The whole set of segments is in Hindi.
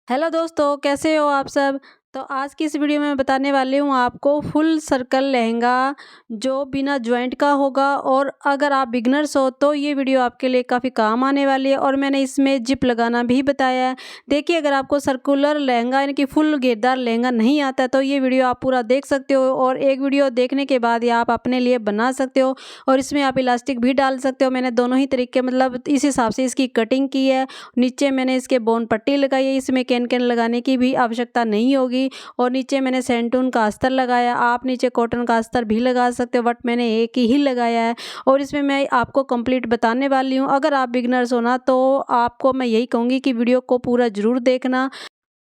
हेलो दोस्तों, कैसे हो आप सब। तो आज की इस वीडियो में मैं बताने वाली हूँ आपको फुल सर्कल लहंगा जो बिना जॉइंट का होगा। और अगर आप बिगनर्स हो तो ये वीडियो आपके लिए काफ़ी काम आने वाली है। और मैंने इसमें जिप लगाना भी बताया है। देखिए, अगर आपको सर्कुलर लहंगा यानी कि फुल घेरदार लहंगा नहीं आता है तो ये वीडियो आप पूरा देख सकते हो। और एक वीडियो देखने के बाद ये आप अपने लिए बना सकते हो। और इसमें आप इलास्टिक भी डाल सकते हो। मैंने दोनों ही तरीके मतलब इस हिसाब से इसकी कटिंग की है। नीचे मैंने इसके बोन पट्टी लगाई है, इसमें कैन कैन लगाने की भी आवश्यकता नहीं होगी। और नीचे मैंने सेंटून का अस्तर लगाया, आप नीचे कॉटन का अस्तर भी लगा सकते हो, बट मैंने एक ही लगाया है। और इसमें मैं आपको कंप्लीट बताने वाली हूँ। अगर आप बिगनर्स हो ना तो आपको मैं यही कहूँगी कि वीडियो को पूरा ज़रूर देखना।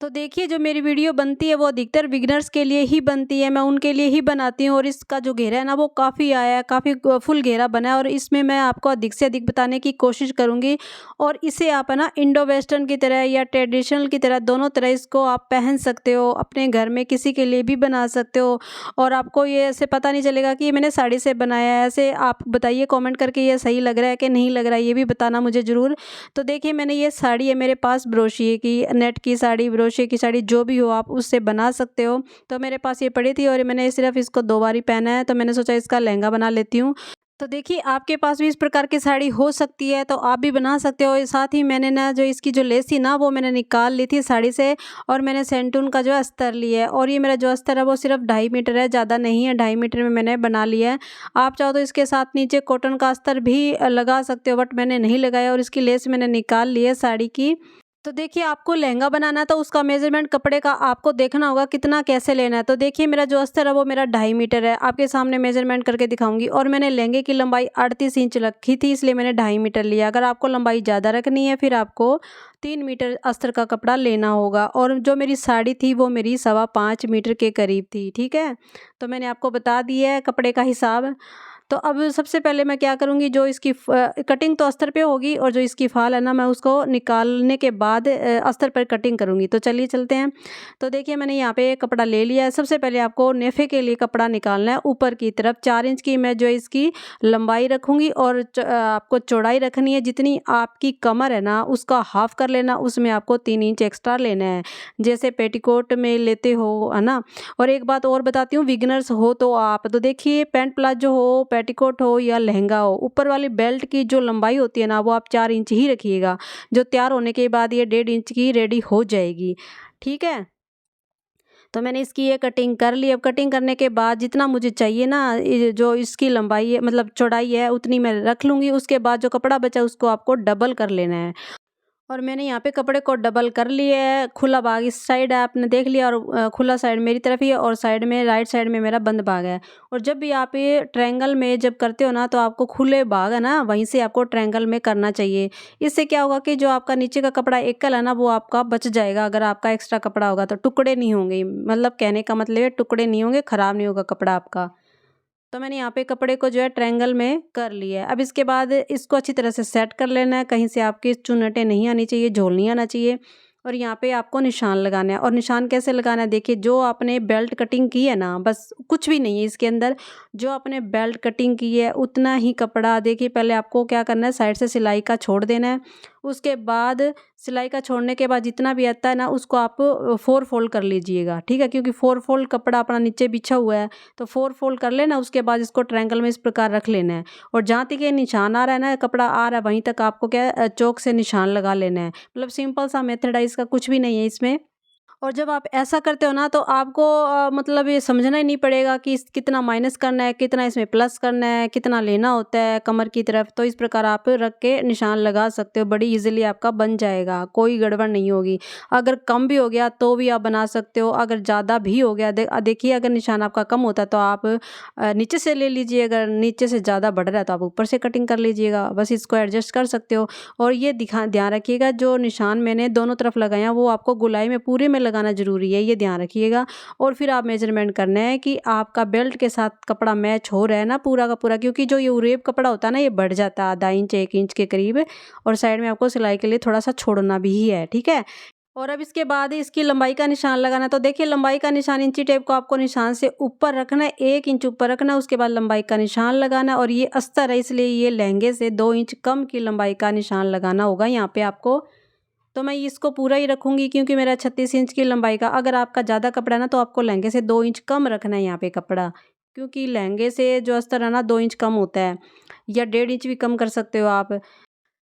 तो देखिए, जो मेरी वीडियो बनती है वो अधिकतर बिगिनर्स के लिए ही बनती है, मैं उनके लिए ही बनाती हूँ। और इसका जो घेरा है ना वो काफ़ी आया है, काफ़ी फुल घेरा बना है। और इसमें मैं आपको अधिक से अधिक बताने की कोशिश करूँगी। और इसे आप है ना इंडो वेस्टर्न की तरह या ट्रेडिशनल की तरह दोनों तरह इसको आप पहन सकते हो, अपने घर में किसी के लिए भी बना सकते हो। और आपको ये ऐसे पता नहीं चलेगा कि ये मैंने साड़ी से बनाया है। ऐसे आप बताइए कमेंट करके ये सही लग रहा है कि नहीं लग रहा है, ये भी बताना मुझे ज़रूर। तो देखिए, मैंने ये साड़ी है मेरे पास, ब्रोशिए की, नेट की साड़ी, ब्रोशिए की साड़ी, जो भी हो आप उससे बना सकते हो। तो मेरे पास ये पड़ी थी और मैंने सिर्फ इसको 2 बार ही पहना है, तो मैंने सोचा इसका लहंगा बना लेती हूँ। तो देखिए, आपके पास भी इस प्रकार की साड़ी हो सकती है तो आप भी बना सकते हो। साथ ही मैंने ना जो इसकी जो लेस थी ना वो मैंने निकाल ली थी साड़ी से। और मैंने सेंटून का जो अस्तर लिया है। और ये मेरा जो अस्तर है वो सिर्फ 2.5 मीटर है, ज़्यादा नहीं है। 2.5 मीटर में मैंने बना लिया है। आप चाहो तो इसके साथ नीचे कॉटन का अस्तर भी लगा सकते हो, बट मैंने नहीं लगाया। और इसकी लेस मैंने निकाल ली है साड़ी की। तो देखिए, आपको लहंगा बनाना है तो उसका मेज़रमेंट कपड़े का आपको देखना होगा कितना कैसे लेना है। तो देखिए, मेरा जो अस्तर है वो मेरा 2.5 मीटर है। आपके सामने मेज़रमेंट करके दिखाऊंगी। और मैंने लहंगे की लंबाई 38 इंच रखी थी, इसलिए मैंने 2.5 मीटर लिया। अगर आपको लंबाई ज़्यादा रखनी है फिर आपको 3 मीटर अस्तर का कपड़ा लेना होगा। और जो मेरी साड़ी थी वो मेरी 5.25 मीटर के करीब थी। ठीक है, तो मैंने आपको बता दिया है कपड़े का हिसाब। तो अब सबसे पहले मैं क्या करूँगी, जो इसकी कटिंग तो अस्तर पे होगी और जो इसकी फाल है ना मैं उसको निकालने के बाद अस्तर पर कटिंग करूँगी। तो चलिए चलते हैं। तो देखिए, मैंने यहाँ पे कपड़ा ले लिया है। सबसे पहले आपको नेफे के लिए कपड़ा निकालना है ऊपर की तरफ। 4 इंच की मैं जो इसकी लंबाई रखूँगी। और आपको चौड़ाई रखनी है जितनी आपकी कमर है ना उसका हाफ कर लेना, उसमें आपको 3 इंच एक्स्ट्रा लेना है, जैसे पेटीकोट में लेते हो, है ना। और एक बात और बताती हूँ, बिगिनर्स हो तो आप तो देखिए, पैंट प्लाजो हो, पेटीकोट हो या लहंगा हो, ऊपर वाली बेल्ट की जो लंबाई होती है ना वो आप 4 इंच ही रखिएगा। जो तैयार होने के बाद ये 1.5 इंच की रेडी हो जाएगी। ठीक है, तो मैंने इसकी ये कटिंग कर ली। अब कटिंग करने के बाद जितना मुझे चाहिए ना, जो इसकी लंबाई है मतलब चौड़ाई है उतनी मैं रख लूँगी। उसके बाद जो कपड़ा बचा उसको आपको डबल कर लेना है। और मैंने यहाँ पे कपड़े को डबल कर लिया है। खुला भाग इस साइड है, आपने देख लिया। और खुला साइड मेरी तरफ ही है और साइड में राइट साइड में मेरा बंद भाग है। और जब भी आप ये ट्रायंगल में जब करते हो ना तो आपको खुले भाग है ना वहीं से आपको ट्रायंगल में करना चाहिए। इससे क्या होगा कि जो आपका नीचे का कपड़ा एकल है ना वो आपका बच जाएगा। अगर आपका एक्स्ट्रा कपड़ा होगा तो टुकड़े नहीं होंगे, मतलब कहने का मतलब है टुकड़े नहीं होंगे, खराब नहीं होगा कपड़ा आपका। तो मैंने यहाँ पे कपड़े को जो है ट्रायंगल में कर लिया है। अब इसके बाद इसको अच्छी तरह से सेट कर लेना है, कहीं से आपकी चुन्नटें नहीं आनी चाहिए, झोल नहीं आना चाहिए। और यहाँ पे आपको निशान लगाना है। और निशान कैसे लगाना है, देखिए, जो आपने बेल्ट कटिंग की है ना, बस कुछ भी नहीं है इसके अंदर। जो आपने बेल्ट कटिंग की है उतना ही कपड़ा, देखिए, पहले आपको क्या करना है, साइड से सिलाई का छोड़ देना है। उसके बाद सिलाई का छोड़ने के बाद जितना भी आता है ना उसको आप 4 फोल्ड कर लीजिएगा। ठीक है, क्योंकि 4 फोल्ड कपड़ा अपना नीचे बिछा हुआ है। तो 4 फोल्ड कर लेना, उसके बाद इसको ट्रायंगल में इस प्रकार रख लेना है। और जहाँ तक ये निशान आ रहा है ना, कपड़ा आ रहा है, वहीं तक आपको क्या है, चौक से निशान लगा लेना है। मतलब सिंपल सा मेथड है, इसका कुछ भी नहीं है इसमें। और जब आप ऐसा करते हो ना तो आपको मतलब ये समझना ही नहीं पड़ेगा कि कितना माइनस करना है, कितना इसमें प्लस करना है, कितना लेना होता है कमर की तरफ। तो इस प्रकार आप रख के निशान लगा सकते हो, बड़ी इजीली आपका बन जाएगा, कोई गड़बड़ नहीं होगी। अगर कम भी हो गया तो भी आप बना सकते हो, अगर ज़्यादा भी हो गया देखिए, अगर निशान आपका कम होता है तो आप नीचे से ले लीजिए, अगर नीचे से ज़्यादा बढ़ रहा है तो आप ऊपर से कटिंग कर लीजिएगा, बस इसको एडजस्ट कर सकते हो। और ये ध्यान रखिएगा, जो निशान मैंने दोनों तरफ लगाया वो आपको गोलाई में पूरे में लगाना ज़रूरी है, ये ध्यान रखिएगा। और फिर आप मेजरमेंट करना है कि आपका बेल्ट के साथ कपड़ा मैच हो रहा है ना पूरा का पूरा, क्योंकि जो ये उरेब कपड़ा होता है ना ये बढ़ जाता है आधा इंच 1 इंच के करीब। और साइड में आपको सिलाई के लिए थोड़ा सा छोड़ना भी है। ठीक है, और अब इसके बाद इसकी लंबाई का निशान लगाना है। तो देखिए, लंबाई का निशान इंची टेप को आपको निशान से ऊपर रखना है, 1 इंच ऊपर रखना है। उसके बाद लंबाई का निशान लगाना है। और ये अस्तर है इसलिए ये लहंगे से 2 इंच कम की लंबाई का निशान लगाना होगा यहाँ पे आपको। तो मैं इसको पूरा ही रखूँगी क्योंकि मेरा 36 इंच की लंबाई का। अगर आपका ज़्यादा कपड़ा है ना तो आपको लहंगे से 2 इंच कम रखना है यहाँ पे कपड़ा, क्योंकि लहंगे से जो अस्तर है ना 2 इंच कम होता है, या 1.5 इंच भी कम कर सकते हो आप।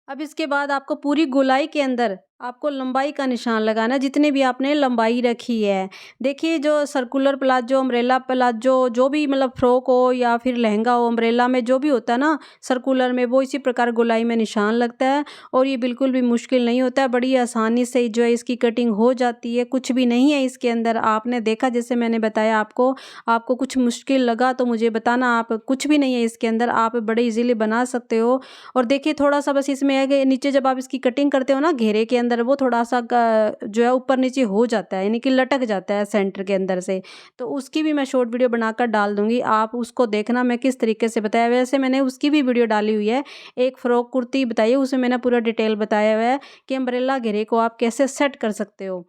अब इसके बाद आपको पूरी गोलाई के अंदर आपको लंबाई का निशान लगाना है, जितनी भी आपने लंबाई रखी है। देखिए जो सर्कुलर प्लाजो, अम्ब्रेला प्लाजो, जो भी मतलब फ्रॉक हो या फिर लहंगा हो, अम्ब्रेला में जो भी होता है ना सर्कुलर में, वो इसी प्रकार गोलाई में निशान लगता है और ये बिल्कुल भी मुश्किल नहीं होता है। बड़ी आसानी से जो है इसकी कटिंग हो जाती है, कुछ भी नहीं है इसके अंदर। आपने देखा जैसे मैंने बताया आपको कुछ मुश्किल लगा तो मुझे बताना। आप कुछ भी नहीं है इसके अंदर, आप बड़े इजीली बना सकते हो। और देखिए थोड़ा सा बस इसमें है कि नीचे जब आप इसकी कटिंग करते हो ना घेरे के अंदर, वो थोड़ा सा जो है ऊपर नीचे हो जाता है, यानी कि लटक जाता है सेंटर के अंदर से। तो उसकी भी मैं शॉर्ट वीडियो बनाकर डाल दूंगी, आप उसको देखना मैं किस तरीके से बताया। वैसे मैंने उसकी भी वीडियो डाली हुई है, एक फ्रॉक कुर्ती बताई है, उसमें मैंने पूरा डिटेल बताया हुआ है कि अम्ब्रेला घेरे को आप कैसे सेट कर सकते हो।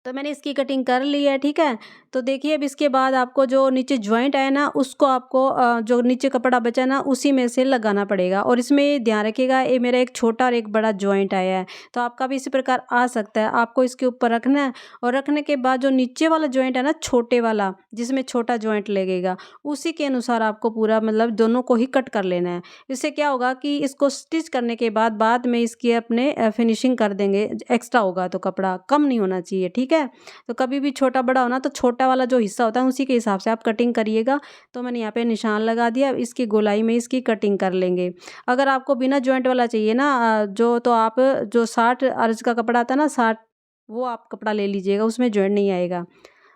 तो मैंने इसकी कटिंग कर ली है, ठीक है। तो देखिए अब इसके बाद आपको जो नीचे जॉइंट आया ना उसको आपको जो नीचे कपड़ा बचा ना उसी में से लगाना पड़ेगा। और इसमें ध्यान रखिएगा, ये मेरा एक छोटा और एक बड़ा जॉइंट आया है, तो आपका भी इसी प्रकार आ सकता है। आपको इसके ऊपर रखना है और रखने के बाद जो नीचे वाला जॉइंट है ना छोटे वाला, जिसमें छोटा जॉइंट लगेगा, उसी के अनुसार आपको पूरा मतलब दोनों को ही कट कर लेना है। इससे क्या होगा कि इसको स्टिच करने के बाद में इसकी अपने फिनिशिंग कर देंगे। एक्स्ट्रा होगा तो कपड़ा कम नहीं होना चाहिए, ठीक है। तो कभी भी छोटा बड़ा होना तो छोटा वाला जो हिस्सा होता है उसी के हिसाब से आप कटिंग करिएगा। तो मैंने यहाँ पे निशान लगा दिया, अब इसकी गोलाई में इसकी कटिंग कर लेंगे। अगर आपको बिना जॉइंट वाला चाहिए ना जो, तो आप जो 60 अर्ज का कपड़ा आता है ना 60, वो आप कपड़ा ले लीजिएगा, उसमें जॉइंट नहीं आएगा।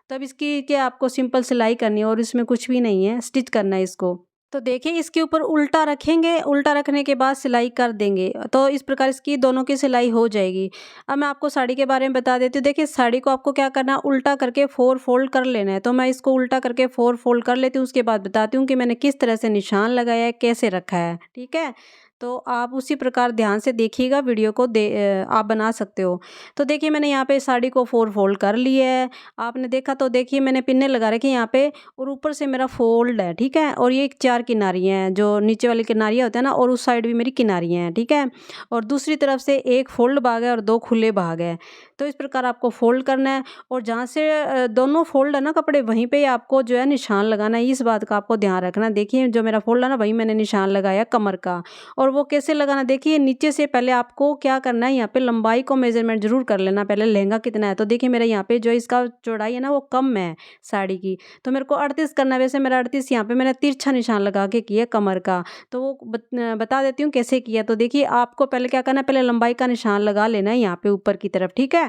तब इसकी क्या आपको सिंपल सिलाई करनी है और इसमें कुछ भी नहीं है, स्टिच करना है इसको। तो देखिए इसके ऊपर उल्टा रखेंगे, उल्टा रखने के बाद सिलाई कर देंगे, तो इस प्रकार इसकी दोनों की सिलाई हो जाएगी। अब मैं आपको साड़ी के बारे में बता देती हूँ। देखिए साड़ी को आपको क्या करना है, उल्टा करके 4 फोल्ड कर लेना है। तो मैं इसको उल्टा करके 4 फोल्ड कर लेती हूँ, उसके बाद बताती हूँ कि मैंने किस तरह से निशान लगाया है, कैसे रखा है, ठीक है। तो आप उसी प्रकार ध्यान से देखिएगा वीडियो को, आप बना सकते हो। तो देखिए मैंने यहाँ पे साड़ी को 4 फोल्ड कर लिया है, आपने देखा। तो देखिए मैंने पिन्ने लगा रखी है यहाँ पे और ऊपर से मेरा फोल्ड है, ठीक है। और ये 4 किनारियाँ हैं, जो नीचे वाली किनारियाँ होते हैं ना, और उस साइड भी मेरी किनारियाँ हैं, ठीक है। और दूसरी तरफ से एक फोल्ड भाग है और 2 खुले भाग है। तो इस प्रकार आपको फोल्ड करना है और जहाँ से दोनों फोल्ड है ना कपड़े, वहीं पे आपको जो है निशान लगाना है। इस बात का आपको ध्यान रखना है। देखिए जो मेरा फोल्ड है ना, वहीं मैंने निशान लगाया कमर का। और वो कैसे लगाना, देखिए नीचे से पहले आपको क्या करना है, यहाँ पे लंबाई को मेजरमेंट जरूर कर लेना पहले, लहंगा कितना है। तो देखिए मेरा यहाँ पे जो इसका चौड़ाई है ना वो कम है साड़ी की, तो मेरे को 38 करना है। वैसे मेरा 38 यहाँ पे मैंने तिरछा निशान लगा के किया कमर का। तो वो बता देती हूँ कैसे किया। तो देखिए आपको पहले क्या करना है, पहले लंबाई का निशान लगा लेना है यहाँ पे ऊपर की तरफ, ठीक है।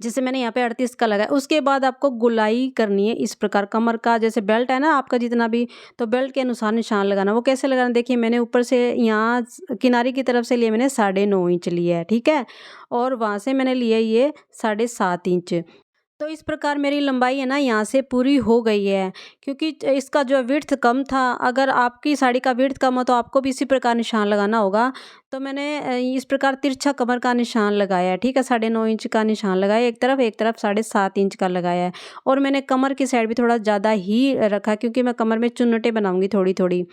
जैसे मैंने यहाँ पे 38 का लगाया, उसके बाद आपको गोलाई करनी है इस प्रकार कमर का। जैसे बेल्ट है ना आपका जितना भी, तो बेल्ट के अनुसार निशान लगाना। वो कैसे लगाना, देखिए मैंने ऊपर से यहाँ किनारे की तरफ से लिए मैंने 9.5 इंच लिया है, ठीक है। और वहाँ से मैंने लिया ये 7.5 इंच। तो इस प्रकार मेरी लंबाई है ना यहाँ से पूरी हो गई है, क्योंकि इसका जो विड्थ कम था। अगर आपकी साड़ी का विड्थ कम हो तो आपको भी इसी प्रकार निशान लगाना होगा। तो मैंने इस प्रकार तिरछा कमर का निशान लगाया है, ठीक है। 9.5 इंच का निशान लगाया एक तरफ 7.5 इंच का लगाया है। और मैंने कमर की साइड भी थोड़ा ज़्यादा ही रखा, क्योंकि मैं कमर में चुन्नटें बनाऊंगी थोड़ी थोड़ी।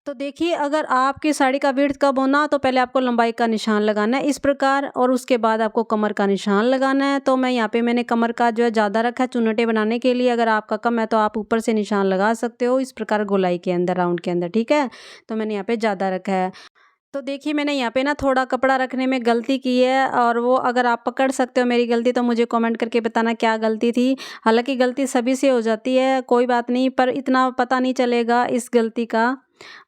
तो देखिए अगर आपकी साड़ी का विड्थ कम होना तो पहले आपको लंबाई का निशान लगाना है इस प्रकार, और उसके बाद आपको कमर का निशान लगाना है। तो मैं यहाँ पे मैंने कमर का जो है ज़्यादा रखा है चुन्नटें बनाने के लिए। अगर आपका कम है तो आप ऊपर से निशान लगा सकते हो इस प्रकार गोलाई के अंदर, राउंड के अंदर, ठीक है। तो मैंने यहाँ पे ज़्यादा रखा है। तो देखिए मैंने यहाँ पे ना थोड़ा कपड़ा रखने में गलती की है, और वो अगर आप पकड़ सकते हो मेरी गलती तो मुझे कमेंट करके बताना क्या गलती थी। हालांकि गलती सभी से हो जाती है, कोई बात नहीं, पर इतना पता नहीं चलेगा इस गलती का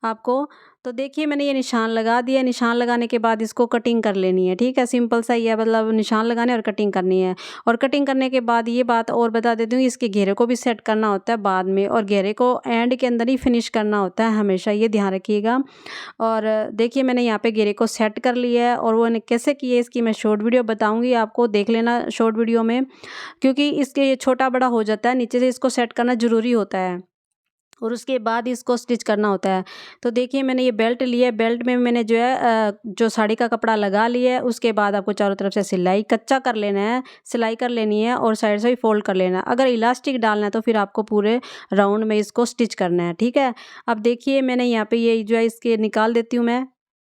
आपको। तो देखिए मैंने ये निशान लगा दिया। निशान लगाने के बाद इसको कटिंग कर लेनी है, ठीक है। सिंपल सा ही है, मतलब निशान लगाने और कटिंग करनी है। और कटिंग करने के बाद ये बात और बता देती हूँ, इसके घेरे को भी सेट करना होता है बाद में, और घेरे को एंड के अंदर ही फिनिश करना होता है हमेशा, ये ध्यान रखिएगा। और देखिए मैंने यहाँ पे घेरे को सेट कर लिया है, और वो कैसे किए इसकी मैं शॉर्ट वीडियो बताऊँगी, आपको देख लेना शॉर्ट वीडियो में, क्योंकि इसके छोटा बड़ा हो जाता है, नीचे से इसको सेट करना ज़रूरी होता है और उसके बाद इसको स्टिच करना होता है। तो देखिए मैंने ये बेल्ट लिया है, बेल्ट में मैंने जो है जो साड़ी का कपड़ा लगा लिया है। उसके बाद आपको चारों तरफ से सिलाई कच्चा कर लेना है, सिलाई कर लेनी है और साइड से भी फोल्ड कर लेना है। अगर इलास्टिक डालना है तो फिर आपको पूरे राउंड में इसको स्टिच करना है, ठीक है। अब देखिए मैंने यहाँ पे ये जो है इसके निकाल देती हूँ मैं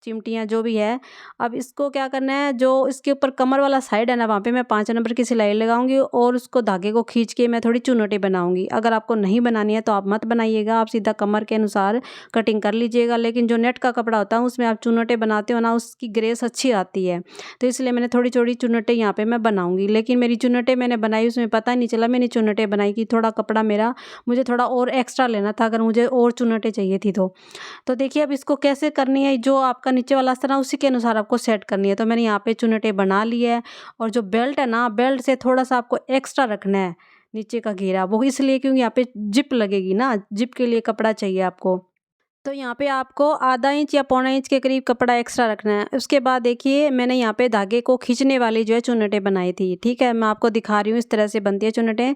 चिमटियाँ जो भी है। अब इसको क्या करना है, जो इसके ऊपर कमर वाला साइड है ना, वहाँ पे मैं 5 नंबर की सिलाई लगाऊंगी और उसको धागे को खींच के मैं थोड़ी चुनौटे बनाऊंगी। अगर आपको नहीं बनानी है तो आप मत बनाइएगा, आप सीधा कमर के अनुसार कटिंग कर लीजिएगा। लेकिन जो नेट का कपड़ा होता है उसमें आप चुनौटे बनाते हो ना, उसकी ग्रेस अच्छी आती है, तो इसलिए मैंने थोड़ी थोड़ी चुनौटे यहाँ पे मैं बनाऊंगी। लेकिन मेरी चुनौटे मैंने बनाई, उसमें पता नहीं चला मैंने चुनौटे बनाई कि थोड़ा कपड़ा मेरा मुझे थोड़ा और एक्स्ट्रा लेना था, अगर मुझे और चुनौटे चाहिए थी तो देखिए अब इसको कैसे करनी है, जो आपका नीचे वाला अस्तर है उसी के अनुसार आपको सेट करनी है। तो मैंने यहाँ पे चुनौटे बना लिए है, और जो बेल्ट है ना, बेल्ट से थोड़ा सा आपको एक्स्ट्रा रखना है नीचे का घेरा, वो इसलिए क्योंकि यहाँ पे जिप लगेगी ना, जिप के लिए कपड़ा चाहिए आपको। तो यहाँ पे आपको आधा इंच या पौना इंच के करीब कपड़ा एक्स्ट्रा रखना है। उसके बाद देखिए मैंने यहाँ पे धागे को खींचने वाली जो है चुन्नटें बनाई थी, ठीक है, मैं आपको दिखा रही हूँ इस तरह से बनती है चुन्नटें।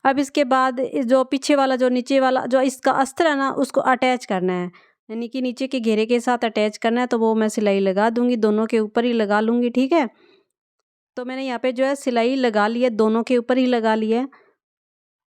अब इसके बाद जो पीछे वाला जो नीचे वाला जो इसका अस्तर है ना, उसको अटैच करना है, यानी कि नीचे के घेरे के साथ अटैच करना है। तो वो मैं सिलाई लगा दूंगी, दोनों के ऊपर ही लगा लूँगी, ठीक है। तो मैंने यहाँ पे जो है सिलाई लगा ली है, दोनों के ऊपर ही लगा ली है।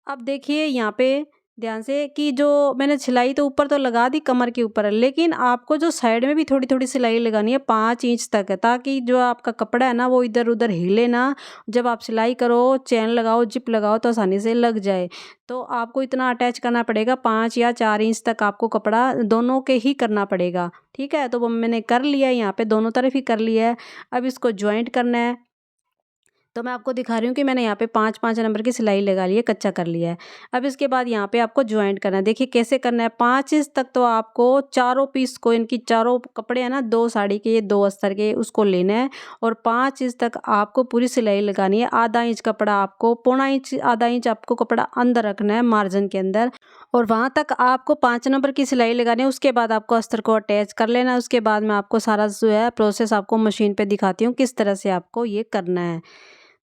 अब देखिए यहाँ पे ध्यान से कि जो मैंने सिलाई तो ऊपर तो लगा दी कमर के ऊपर, लेकिन आपको जो साइड में भी थोड़ी थोड़ी सिलाई लगानी है 5 इंच तक, ताकि जो आपका कपड़ा है ना वो इधर उधर हिले ना। जब आप सिलाई करो, चैन लगाओ, जिप लगाओ तो आसानी से लग जाए। तो आपको इतना अटैच करना पड़ेगा, 5 या 4 इंच तक आपको कपड़ा दोनों के ही करना पड़ेगा, ठीक है। तो वो मैंने कर लिया है, यहाँ पे दोनों तरफ ही कर लिया है। अब इसको ज्वाइंट करना है। तो मैं आपको दिखा रही हूँ कि मैंने यहाँ पे 5-5 नंबर की सिलाई लगा ली है, कच्चा कर लिया है। अब इसके बाद यहाँ पे आपको ज्वाइंट करना है। देखिए कैसे करना है, 5 इंच तक तो आपको चारों पीस को, इनकी चारों कपड़े हैं ना, 2 साड़ी के 2 अस्तर के, उसको लेना है और 5 इंच तक आपको पूरी सिलाई लगानी है। आधा इंच कपड़ा आपको, पौना इंच, आधा इंच आपको कपड़ा अंदर रखना है मार्जिन के अंदर, और वहाँ तक आपको 5 नंबर की सिलाई लगानी है। उसके बाद आपको अस्तर को अटैच कर लेना है। उसके बाद मैं आपको सारा जो है प्रोसेस आपको मशीन पे दिखाती हूँ किस तरह से आपको ये करना है।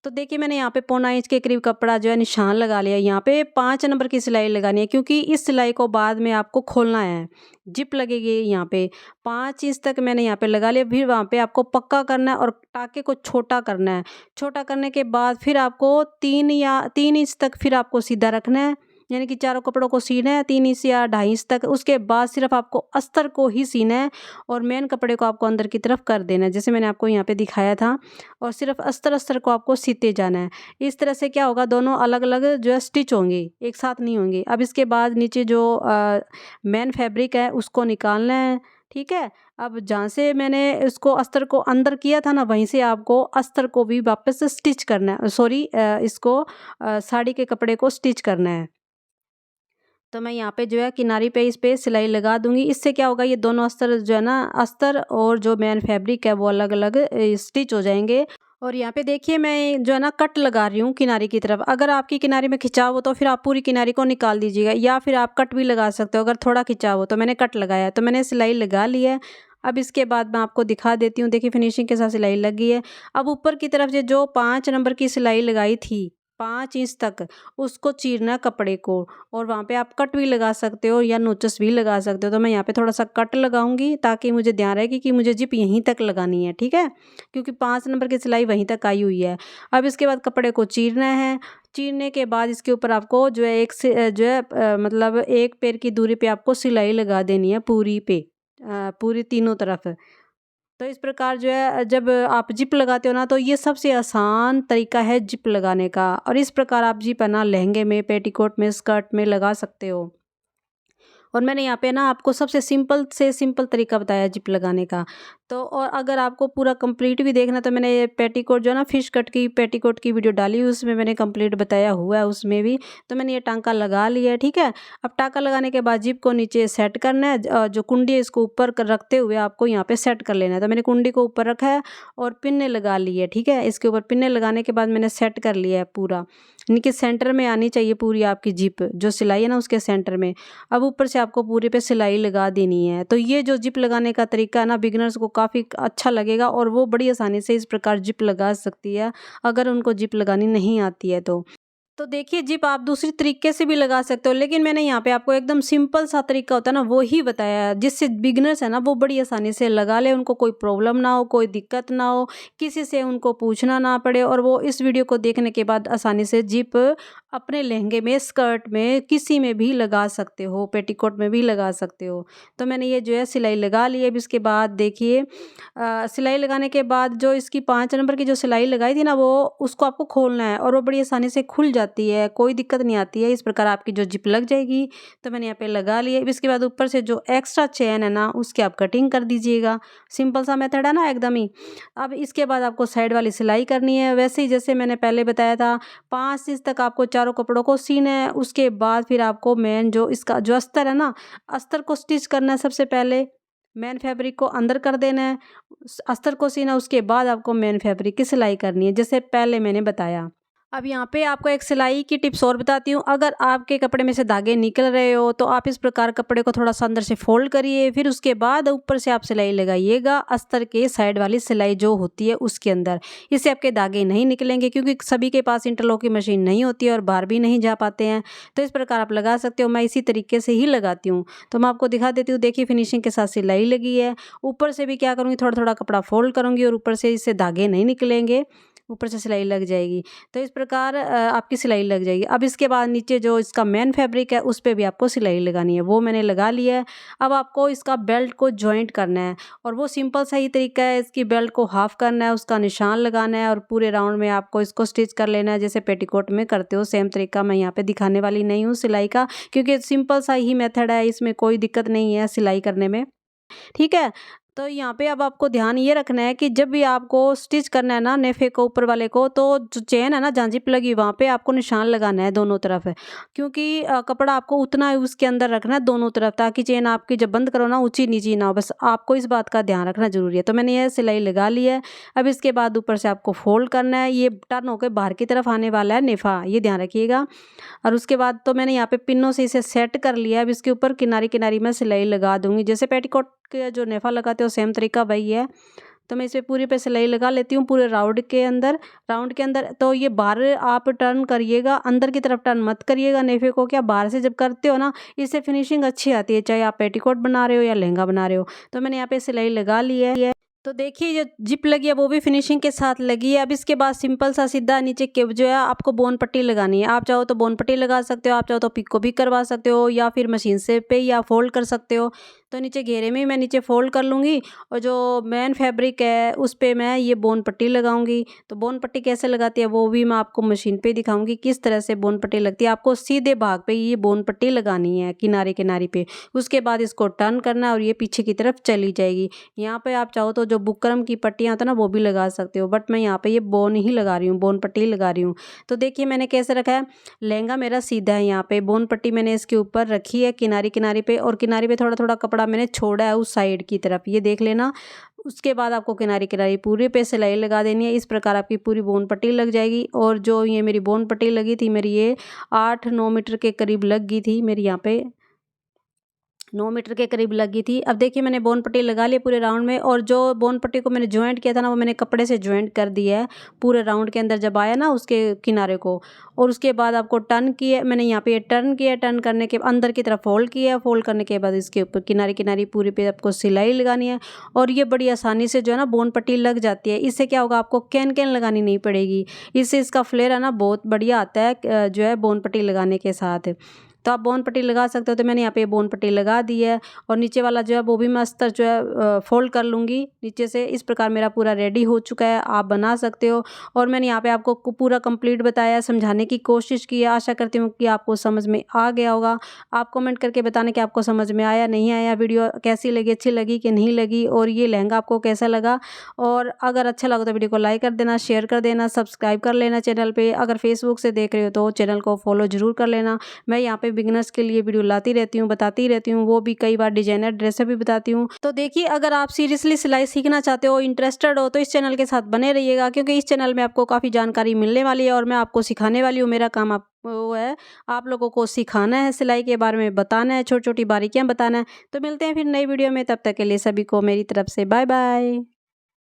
तो देखिए मैंने यहाँ पे पौना इंच के करीब कपड़ा जो है निशान लगा लिया। यहाँ पे 5 नंबर की सिलाई लगानी है, क्योंकि इस सिलाई को बाद में आपको खोलना है, जिप लगेगी यहाँ पे। 5 इंच तक मैंने यहाँ पे लगा लिया, फिर वहाँ पे आपको पक्का करना है और टाके को छोटा करना है। छोटा करने के बाद फिर आपको 3 इंच तक फिर आपको सीधा रखना है, यानी कि चारों कपड़ों को सीना है 3 इंच या 2.5 इंच तक। उसके बाद सिर्फ आपको अस्तर को ही सीना है और मेन कपड़े को आपको अंदर की तरफ कर देना है, जैसे मैंने आपको यहाँ पे दिखाया था। और सिर्फ अस्तर को आपको सीते जाना है। इस तरह से क्या होगा, दोनों अलग अलग जो है स्टिच होंगे, एक साथ नहीं होंगे। अब इसके बाद नीचे जो मेन फैब्रिक है उसको निकालना है, ठीक है। अब जहाँ से मैंने इसको अस्तर को अंदर किया था ना, वहीं से आपको अस्तर को भी वापस से स्टिच करना है, सॉरी इसको साड़ी के कपड़े को स्टिच करना है। तो मैं यहाँ पे जो है किनारी पे इस पे सिलाई लगा दूंगी। इससे क्या होगा, ये दोनों अस्तर जो है ना, अस्तर और जो मेन फैब्रिक है वो अलग अलग स्टिच हो जाएंगे। और यहाँ पे देखिए मैं जो है ना कट लगा रही हूँ किनारी की तरफ। अगर आपकी किनारी में खिंचाव हो तो फिर आप पूरी किनारी को निकाल दीजिएगा, या फिर आप कट भी लगा सकते हो अगर थोड़ा खिंचाव हो। तो मैंने कट लगाया, तो मैंने सिलाई लगा ली है। अब इसके बाद मैं आपको दिखा देती हूँ। देखिए फिनिशिंग के साथ सिलाई लगी है। अब ऊपर की तरफ से जो 5 नंबर की सिलाई लगाई थी 5 इंच तक, उसको चीरना कपड़े को, और वहाँ पे आप कट भी लगा सकते हो या नोचस भी लगा सकते हो। तो मैं यहाँ पे थोड़ा सा कट लगाऊंगी ताकि मुझे ध्यान रहे कि मुझे जिप यहीं तक लगानी है, ठीक है, क्योंकि 5 नंबर की सिलाई वहीं तक आई हुई है। अब इसके बाद कपड़े को चीरना है। चीरने के बाद इसके ऊपर आपको जो है एक से जो है मतलब एक पैर की दूरी पे आपको सिलाई लगा देनी है पूरी पे, पूरी तीनों तरफ। तो इस प्रकार जो है जब आप जिप लगाते हो ना, तो ये सबसे आसान तरीका है जिप लगाने का। और इस प्रकार आप जिप है ना लहंगे में, पेटीकोट में, स्कर्ट में लगा सकते हो। और मैंने यहाँ पे ना आपको सबसे सिंपल से सिंपल तरीका बताया जिप लगाने का। तो और अगर आपको पूरा कंप्लीट भी देखना, तो मैंने ये पेटीकोट जो है ना, फिश कट की पेटीकोट की वीडियो डाली हुई, उसमें मैंने कंप्लीट बताया हुआ है उसमें भी। तो मैंने ये टांका लगा लिया है, ठीक है। अब टांका लगाने के बाद जिप को नीचे सेट करना है, जो कुंडी है इसको ऊपर रखते हुए आपको यहाँ पे सेट कर लेना है। तो मैंने कुंडी को ऊपर रखा है और पिन्ने लगा ली है, ठीक है। इसके ऊपर पिन्ने लगाने के बाद मैंने सेट कर लिया है पूरा, यानी कि सेंटर में आनी चाहिए पूरी आपकी जिप, जो सिलाई है ना उसके सेंटर में। अब ऊपर से आपको पूरे पे सिलाई लगा देनी है। तो ये जो जिप लगाने का तरीका है ना, बिगिनर्स को काफ़ी अच्छा लगेगा और वो बड़ी आसानी से इस प्रकार जिप लगा सकती है, अगर उनको जिप लगानी नहीं आती है तो देखिए जिप आप दूसरी तरीके से भी लगा सकते हो, लेकिन मैंने यहाँ पे आपको एकदम सिंपल सा तरीका होता है ना वो ही बताया है, जिससे बिगिनर्स है ना वो बड़ी आसानी से लगा ले, उनको कोई प्रॉब्लम ना हो, कोई दिक्कत ना हो, किसी से उनको पूछना ना पड़े, और वो इस वीडियो को देखने के बाद आसानी से जिप अपने लहंगे में, स्कर्ट में, किसी में भी लगा सकते हो, पेटीकोट में भी लगा सकते हो। तो मैंने ये जो है सिलाई लगा ली है। अब इसके बाद देखिए सिलाई लगाने के बाद जो इसकी 5 नंबर की जो सिलाई लगाई थी ना, वो उसको आपको खोलना है और वो बड़ी आसानी से खुल जाती है, कोई दिक्कत नहीं आती है। इस प्रकार आपकी जो जिप लग जाएगी। तो मैंने यहाँ पे लगा ली है। अब इसके बाद ऊपर से जो एक्स्ट्रा चेन है ना, उसकी आप कटिंग कर दीजिएगा। सिंपल सा मेथड है ना एकदम ही। अब इसके बाद आपको साइड वाली सिलाई करनी है, वैसे ही जैसे मैंने पहले बताया था। 5 इंच तक आपको चारों कपड़ों को सीना है। उसके बाद फिर आपको मेन जो इसका जो अस्तर है ना, अस्तर को स्टिच करना है। सबसे पहले मेन फैब्रिक को अंदर कर देना है, अस्तर को सीना, उसके बाद आपको मेन फैब्रिक की सिलाई करनी है, जैसे पहले मैंने बताया। अब यहाँ पे आपको एक सिलाई की टिप्स और बताती हूँ। अगर आपके कपड़े में से धागे निकल रहे हो तो आप इस प्रकार कपड़े को थोड़ा सा अंदर से फोल्ड करिए, फिर उसके बाद ऊपर से आप सिलाई लगाइएगा अस्तर के साइड वाली सिलाई जो होती है उसके अंदर। इससे आपके धागे नहीं निकलेंगे, क्योंकि सभी के पास इंटरलॉक की मशीन नहीं होती है और बाहर भी नहीं जा पाते हैं। तो इस प्रकार आप लगा सकते हो। मैं इसी तरीके से ही लगाती हूँ, तो मैं आपको दिखा देती हूँ। देखिए फिनिशिंग के साथ सिलाई लगी है। ऊपर से भी क्या करूँगी, थोड़ा थोड़ा कपड़ा फोल्ड करूँगी और ऊपर से इससे धागे नहीं निकलेंगे, ऊपर से सिलाई लग जाएगी। तो इस प्रकार आपकी सिलाई लग जाएगी। अब इसके बाद नीचे जो इसका मेन फैब्रिक है उस पे भी आपको सिलाई लगानी है, वो मैंने लगा लिया है। अब आपको इसका बेल्ट को जॉइंट करना है और वो सिंपल सा ही तरीका है। इसकी बेल्ट को हाफ करना है, उसका निशान लगाना है और पूरे राउंड में आपको इसको स्टिच कर लेना है, जैसे पेटीकोट में करते हो सेम तरीका। मैं यहाँ पे दिखाने वाली नहीं हूँ सिलाई का, क्योंकि सिंपल सा ही मेथड है, इसमें कोई दिक्कत नहीं है सिलाई करने में। ठीक है। तो यहाँ पे अब आपको ध्यान ये रखना है कि जब भी आपको स्टिच करना है ना नेफे को ऊपर वाले को, तो जो चेन है ना जहाँ जिप लगी वहाँ पे आपको निशान लगाना है दोनों तरफ है, क्योंकि कपड़ा आपको उतना ही उसके अंदर रखना है दोनों तरफ, ताकि चेन आपकी जब बंद करो ना ऊंची नीची ना हो। बस आपको इस बात का ध्यान रखना जरूरी है। तो मैंने ये सिलाई लगा ली है। अब इसके बाद ऊपर से आपको फोल्ड करना है, ये टर्न होकर बाहर की तरफ आने वाला है नेफा, ये ध्यान रखिएगा। और उसके बाद तो मैंने यहाँ पे पिनों से इसे सेट कर लिया है। अब इसके ऊपर किनारी किनारी में सिलाई लगा दूंगी, जैसे पेटीकोट के जो नेफा लगाते हो सेम तरीका वही है। तो मैं इस पे पूरी पे सिलाई लगा लेती हूँ पूरे राउंड के अंदर। तो ये बाहर आप टर्न करिएगा, अंदर की तरफ टर्न मत करिएगा नेफे को। क्या बाहर से जब करते हो ना, इससे फिनिशिंग अच्छी आती है, चाहे आप पेटीकोट बना रहे हो या लहंगा बना रहे हो। तो मैंने यहाँ पे सिलाई लगा ली है। तो देखिए जो जिप लगी है वो भी फिनिशिंग के साथ लगी है। अब इसके बाद सिंपल सा सीधा नीचे के जो है आपको बोन पट्टी लगानी है। आप चाहो तो बोन पट्टी लगा सकते हो, आप चाहो तो पिको भी करवा सकते हो, या फिर मशीन से पे या फोल्ड कर सकते हो। तो नीचे घेरे में मैं नीचे फोल्ड कर लूँगी और जो मेन फैब्रिक है उस पे मैं ये बोन पट्टी लगाऊंगी। तो बोन पट्टी कैसे लगाती है वो भी मैं आपको मशीन पे दिखाऊंगी, किस तरह से बोन पट्टी लगती है। आपको सीधे भाग पे ये बोन पट्टी लगानी है किनारे किनारे पे। उसके बाद इसको टर्न करना है और ये पीछे की तरफ चली जाएगी। यहाँ पे आप चाहो तो जो बुकरम की पट्टियाँ होती है ना वो भी लगा सकते हो, बट मैं यहाँ पे ये बोन ही लगा रही हूँ, बोन पट्टी लगा रही हूँ। तो देखिए मैंने कैसे रखा है, लहंगा मेरा सीधा है, यहाँ पे बोन पट्टी मैंने इसके ऊपर रखी है किनारे किनारे पे, और किनारे पे थोड़ा थोड़ा कपड़ा मैंने छोड़ा है उस साइड की तरफ, ये देख लेना। उसके बाद आपको किनारे किनारे पूरे पे सिलाई लगा देनी है। इस प्रकार आपकी पूरी बोन पट्टी लग जाएगी। और जो ये मेरी बोन पट्टी लगी थी, मेरी ये 8-9 मीटर के करीब लग गई थी, मेरी यहाँ पे 9 मीटर के करीब लगी थी। अब देखिए मैंने बोन पट्टी लगा ली पूरे राउंड में, और जो बोन पट्टी को मैंने ज्वाइंट किया था ना वो मैंने कपड़े से ज्वाइंट कर दिया है पूरे राउंड के अंदर जब आया ना उसके किनारे को। और उसके बाद आपको टर्न किया, मैंने यहाँ पे टर्न किया, टर्न करने के अंदर की तरफ फोल्ड किया, फोल्ड करने के बाद इसके ऊपर किनारे किनारे पूरी पे आपको सिलाई लगानी है। और ये बड़ी आसानी से जो है ना बोन पट्टी लग जाती है। इससे क्या होगा, आपको कैन कैन लगानी नहीं पड़ेगी। इससे इसका फ्लेयर है ना बहुत बढ़िया आता है जो है बोन पट्टी लगाने के साथ। तो आप बोन पट्टी लगा सकते हो। तो मैंने यहाँ पे बोन पट्टी लगा दी है, और नीचे वाला जो है वो भी मैं अस्तर जो है फोल्ड कर लूँगी नीचे से। इस प्रकार मेरा पूरा रेडी हो चुका है, आप बना सकते हो। और मैंने यहाँ पे आपको पूरा कंप्लीट बताया, समझाने की कोशिश की है। आशा करती हूँ कि आपको समझ में आ गया होगा। आप कमेंट करके बताने कि आपको समझ में आया नहीं आया, वीडियो कैसी लगी, अच्छी लगी कि नहीं लगी, और ये लहंगा आपको कैसा लगा। और अगर अच्छा लगा तो वीडियो को लाइक कर देना, शेयर कर देना, सब्सक्राइब कर लेना चैनल पर। अगर फेसबुक से देख रहे हो तो चैनल को फॉलो ज़रूर कर लेना। मैं यहाँ पे बिगिनर्स के लिए वीडियो लाती रहती हूँ, बताती रहती हूँ, वो भी कई बार डिजाइनर ड्रेस भी बताती हूँ। तो देखिए अगर आप सीरियसली सिलाई सीखना चाहते हो, इंटरेस्टेड हो, तो इस चैनल के साथ बने रहिएगा, क्योंकि इस चैनल में आपको काफ़ी जानकारी मिलने वाली है और मैं आपको सिखाने वाली हूँ। मेरा काम आप वो है आप लोगों को सिखाना है, सिलाई के बारे में बताना है, छोटी छोटी बारीकियाँ बताना है। तो मिलते हैं फिर नई वीडियो में, तब तक के लिए सभी को मेरी तरफ से बाय बाय।